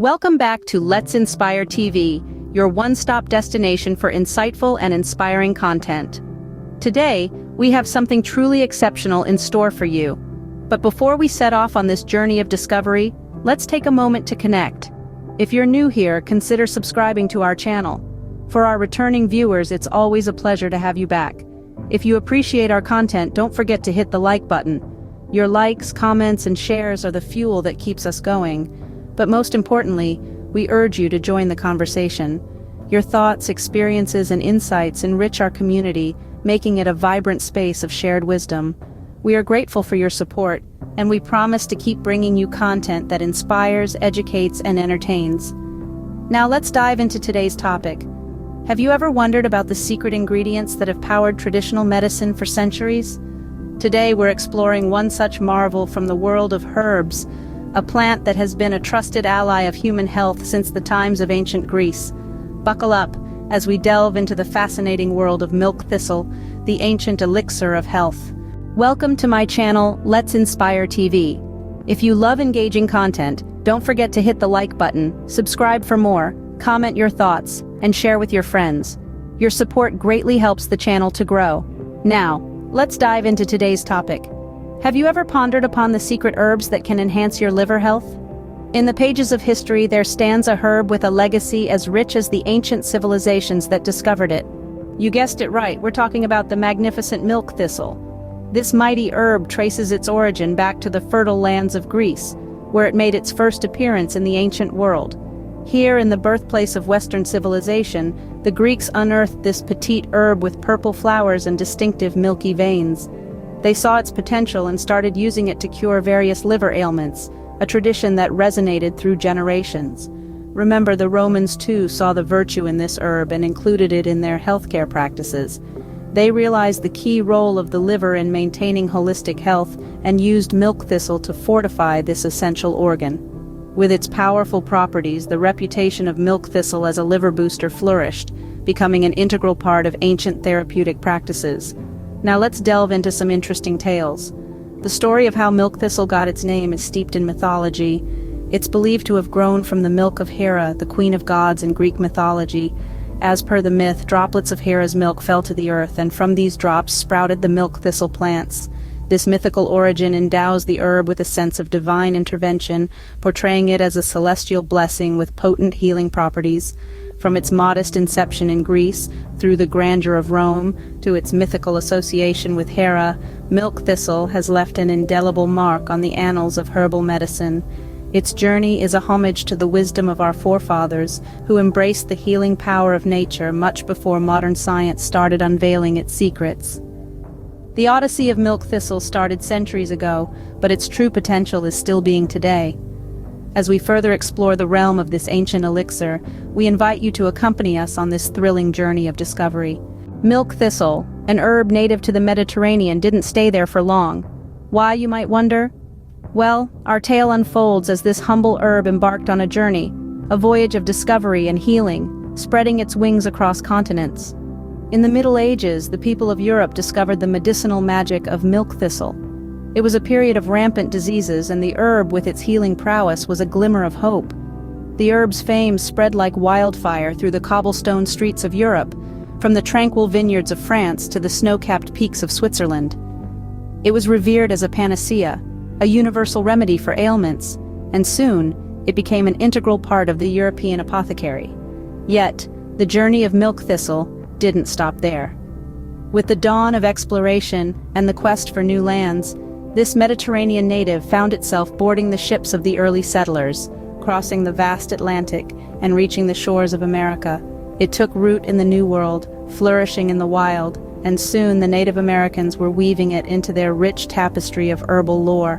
Welcome back to Let's Inspire TV, your one-stop destination for insightful and inspiring content. Today, we have something truly exceptional in store for you. But before we set off on this journey of discovery, let's take a moment to connect. If you're new here, consider subscribing to our channel. For our returning viewers, it's always a pleasure to have you back. If you appreciate our content, don't forget to hit the like button. Your likes, comments, and shares are the fuel that keeps us going. But most importantly, we urge you to join the conversation. Your thoughts, experiences, and insights enrich our community, making it a vibrant space of shared wisdom. We are grateful for your support, and we promise to keep bringing you content that inspires, educates, and entertains. Now let's dive into today's topic. Have you ever wondered about the secret ingredients that have powered traditional medicine for centuries? Today we're exploring one such marvel from the world of herbs, a plant that has been a trusted ally of human health since the times of ancient Greece. Buckle up as we delve into the fascinating world of milk thistle, the ancient elixir of health. Welcome to my channel, Let's Inspire TV. If you love engaging content, don't forget to hit the like button, subscribe for more, comment your thoughts, and share with your friends. Your support greatly helps the channel to grow. Now, let's dive into today's topic. Have you ever pondered upon the secret herbs that can enhance your liver health? In the pages of history, there stands a herb with a legacy as rich as the ancient civilizations that discovered it. You guessed it right, we're talking about the magnificent milk thistle. This mighty herb traces its origin back to the fertile lands of Greece, where it made its first appearance in the ancient world. Here, in the birthplace of Western civilization, the Greeks unearthed this petite herb with purple flowers and distinctive milky veins. They saw its potential and started using it to cure various liver ailments, a tradition that resonated through generations. Remember, the Romans too saw the virtue in this herb and included it in their healthcare practices. They realized the key role of the liver in maintaining holistic health and used milk thistle to fortify this essential organ. With its powerful properties, the reputation of milk thistle as a liver booster flourished, becoming an integral part of ancient therapeutic practices. Now let's delve into some interesting tales. The story of how milk thistle got its name is steeped in mythology. It's believed to have grown from the milk of Hera, the queen of gods in Greek mythology. As per the myth, droplets of Hera's milk fell to the earth, and from these drops sprouted the milk thistle plants. This mythical origin endows the herb with a sense of divine intervention, portraying it as a celestial blessing with potent healing properties. From its modest inception in Greece, through the grandeur of Rome, to its mythical association with Hera, milk thistle has left an indelible mark on the annals of herbal medicine. Its journey is a homage to the wisdom of our forefathers, who embraced the healing power of nature much before modern science started unveiling its secrets. The odyssey of milk thistle started centuries ago, but its true potential is still being today. As we further explore the realm of this ancient elixir, we invite you to accompany us on this thrilling journey of discovery. Milk thistle, an herb native to the Mediterranean, didn't stay there for long. Why, you might wonder? Well, our tale unfolds as this humble herb embarked on a journey, a voyage of discovery and healing, spreading its wings across continents. In the Middle Ages, the people of Europe discovered the medicinal magic of milk thistle. It was a period of rampant diseases, and the herb with its healing prowess was a glimmer of hope. The herb's fame spread like wildfire through the cobblestone streets of Europe, from the tranquil vineyards of France to the snow-capped peaks of Switzerland. It was revered as a panacea, a universal remedy for ailments, and soon it became an integral part of the European apothecary. Yet, the journey of milk thistle didn't stop there. With the dawn of exploration and the quest for new lands, this Mediterranean native found itself boarding the ships of the early settlers, crossing the vast Atlantic and reaching the shores of America. It took root in the New World, flourishing in the wild, and soon the Native Americans were weaving it into their rich tapestry of herbal lore.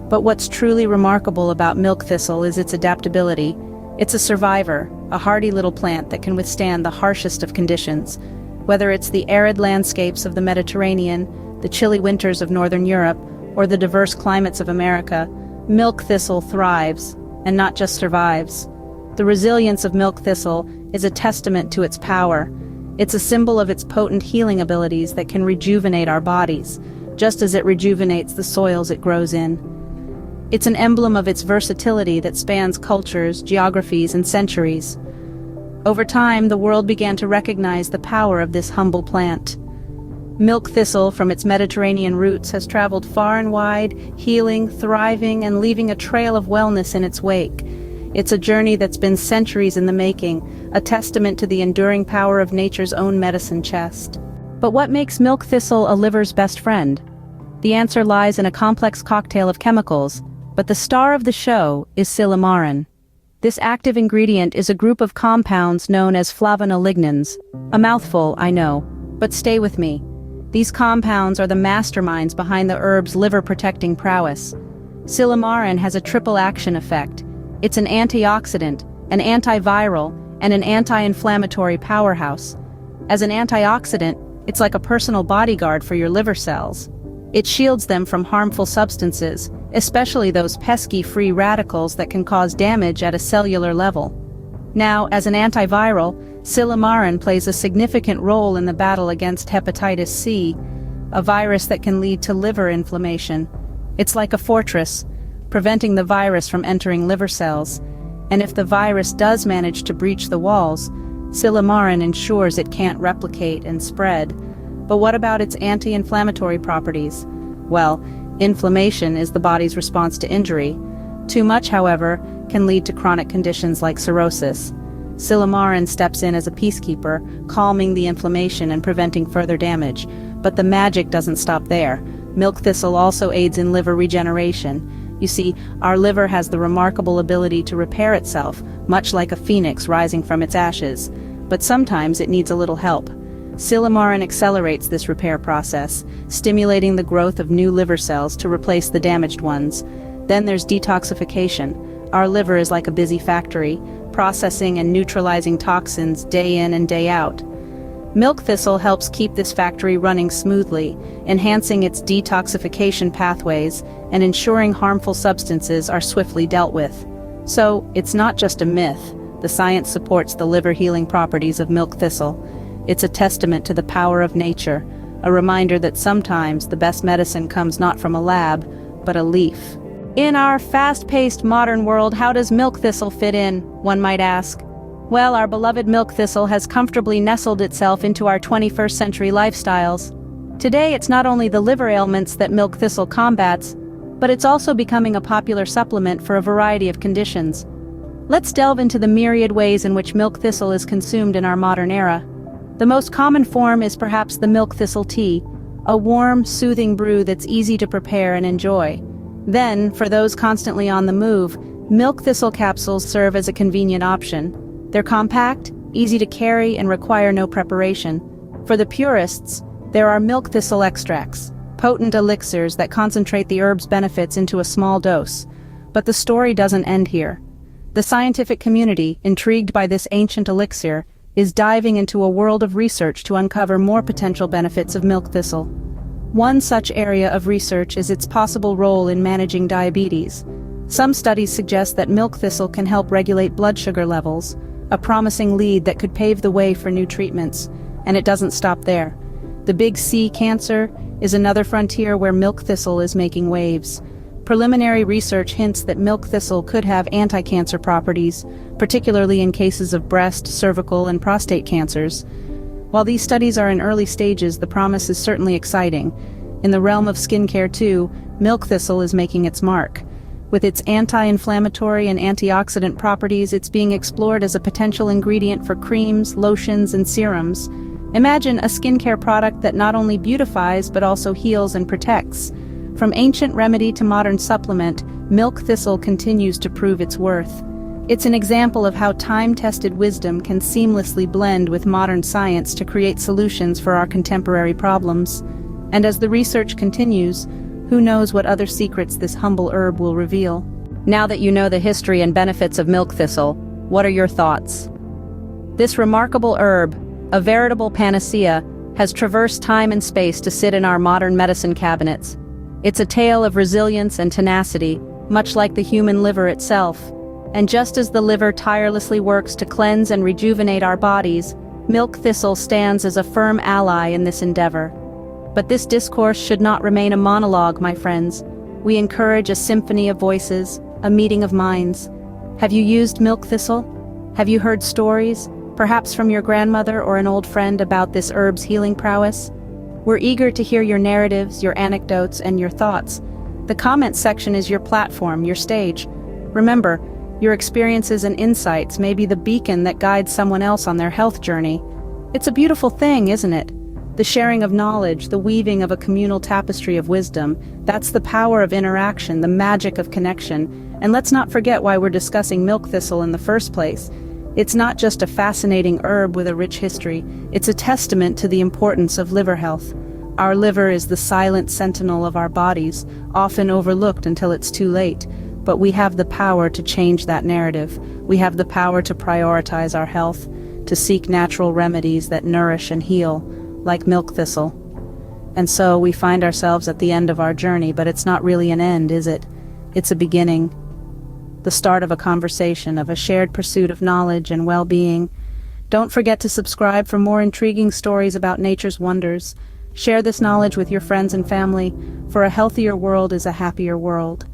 But what's truly remarkable about milk thistle is its adaptability. It's a survivor, a hardy little plant that can withstand the harshest of conditions. Whether it's the arid landscapes of the Mediterranean, the chilly winters of Northern Europe, or the diverse climates of America, milk thistle thrives, and not just survives. The resilience of milk thistle is a testament to its power. It's a symbol of its potent healing abilities that can rejuvenate our bodies, just as it rejuvenates the soils it grows in. It's an emblem of its versatility that spans cultures, geographies, and centuries. Over time, the world began to recognize the power of this humble plant. Milk thistle, from its Mediterranean roots, has traveled far and wide, healing, thriving, and leaving a trail of wellness in its wake. It's a journey that's been centuries in the making, a testament to the enduring power of nature's own medicine chest. But what makes milk thistle a liver's best friend? The answer lies in a complex cocktail of chemicals, but the star of the show is Silymarin. This active ingredient is a group of compounds known as flavonolignans. A mouthful, I know, but stay with me. These compounds are the masterminds behind the herb's liver-protecting prowess. Silymarin has a triple action effect. It's an antioxidant, an antiviral, and an anti-inflammatory powerhouse. As an antioxidant, it's like a personal bodyguard for your liver cells. It shields them from harmful substances, especially those pesky free radicals that can cause damage at a cellular level. Now, as an antiviral, Silymarin plays a significant role in the battle against Hepatitis C, a virus that can lead to liver inflammation. It's like a fortress, preventing the virus from entering liver cells. And if the virus does manage to breach the walls, Silymarin ensures it can't replicate and spread. But what about its anti-inflammatory properties? Well, inflammation is the body's response to injury. Too much, however, can lead to chronic conditions like cirrhosis. Silymarin steps in as a peacekeeper, calming the inflammation and preventing further damage. But the magic doesn't stop there. Milk thistle also aids in liver regeneration. You see, our liver has the remarkable ability to repair itself, much like a phoenix rising from its ashes. But sometimes it needs a little help. Silymarin accelerates this repair process, stimulating the growth of new liver cells to replace the damaged ones. Then there's detoxification. Our liver is like a busy factory, processing and neutralizing toxins day in and day out. Milk thistle helps keep this factory running smoothly, enhancing its detoxification pathways and ensuring harmful substances are swiftly dealt with. So, it's not just a myth. The science supports the liver healing properties of milk thistle. It's a testament to the power of nature, a reminder that sometimes the best medicine comes not from a lab, but a leaf. In our fast-paced modern world, how does milk thistle fit in, one might ask? Well, our beloved milk thistle has comfortably nestled itself into our 21st century lifestyles. Today, it's not only the liver ailments that milk thistle combats, but it's also becoming a popular supplement for a variety of conditions. Let's delve into the myriad ways in which milk thistle is consumed in our modern era. The most common form is perhaps the milk thistle tea, a warm, soothing brew that's easy to prepare and enjoy. Then, for those constantly on the move, milk thistle capsules serve as a convenient option. They're compact, easy to carry, and require no preparation. For the purists, there are milk thistle extracts, potent elixirs that concentrate the herb's benefits into a small dose. But the story doesn't end here. The scientific community, intrigued by this ancient elixir, is diving into a world of research to uncover more potential benefits of milk thistle. One such area of research is its possible role in managing diabetes. Some studies suggest that milk thistle can help regulate blood sugar levels, a promising lead that could pave the way for new treatments. And it doesn't stop there. The big C, cancer, is another frontier where milk thistle is making waves. Preliminary research hints that milk thistle could have anti-cancer properties, particularly in cases of breast, cervical, and prostate cancers. While these studies are in early stages, the promise is certainly exciting. In the realm of skincare too, milk thistle is making its mark. With its anti-inflammatory and antioxidant properties, it's being explored as a potential ingredient for creams, lotions, and serums. Imagine a skincare product that not only beautifies but also heals and protects. From ancient remedy to modern supplement, milk thistle continues to prove its worth. It's an example of how time-tested wisdom can seamlessly blend with modern science to create solutions for our contemporary problems. And as the research continues, who knows what other secrets this humble herb will reveal. Now that you know the history and benefits of milk thistle, what are your thoughts? This remarkable herb, a veritable panacea, has traversed time and space to sit in our modern medicine cabinets. It's a tale of resilience and tenacity, much like the human liver itself. And just as the liver tirelessly works to cleanse and rejuvenate our bodies, milk thistle stands as a firm ally in this endeavor. But this discourse should not remain a monologue, my friends. We encourage a symphony of voices, a meeting of minds. Have you used milk thistle? Have you heard stories, perhaps from your grandmother or an old friend, about this herb's healing prowess? We're eager to hear your narratives, your anecdotes, and your thoughts. The comments section is your platform, your stage. Remember, your experiences and insights may be the beacon that guides someone else on their health journey. It's a beautiful thing, isn't it? The sharing of knowledge, the weaving of a communal tapestry of wisdom. That's the power of interaction, the magic of connection. And let's not forget why we're discussing milk thistle in the first place. It's not just a fascinating herb with a rich history, it's a testament to the importance of liver health. Our liver is the silent sentinel of our bodies, often overlooked until it's too late. But we have the power to change that narrative. We have the power to prioritize our health, to seek natural remedies that nourish and heal, like milk thistle. And so we find ourselves at the end of our journey, but it's not really an end, is it? It's a beginning. The start of a conversation, of a shared pursuit of knowledge and well-being. Don't forget to subscribe for more intriguing stories about nature's wonders. Share this knowledge with your friends and family, for a healthier world is a happier world.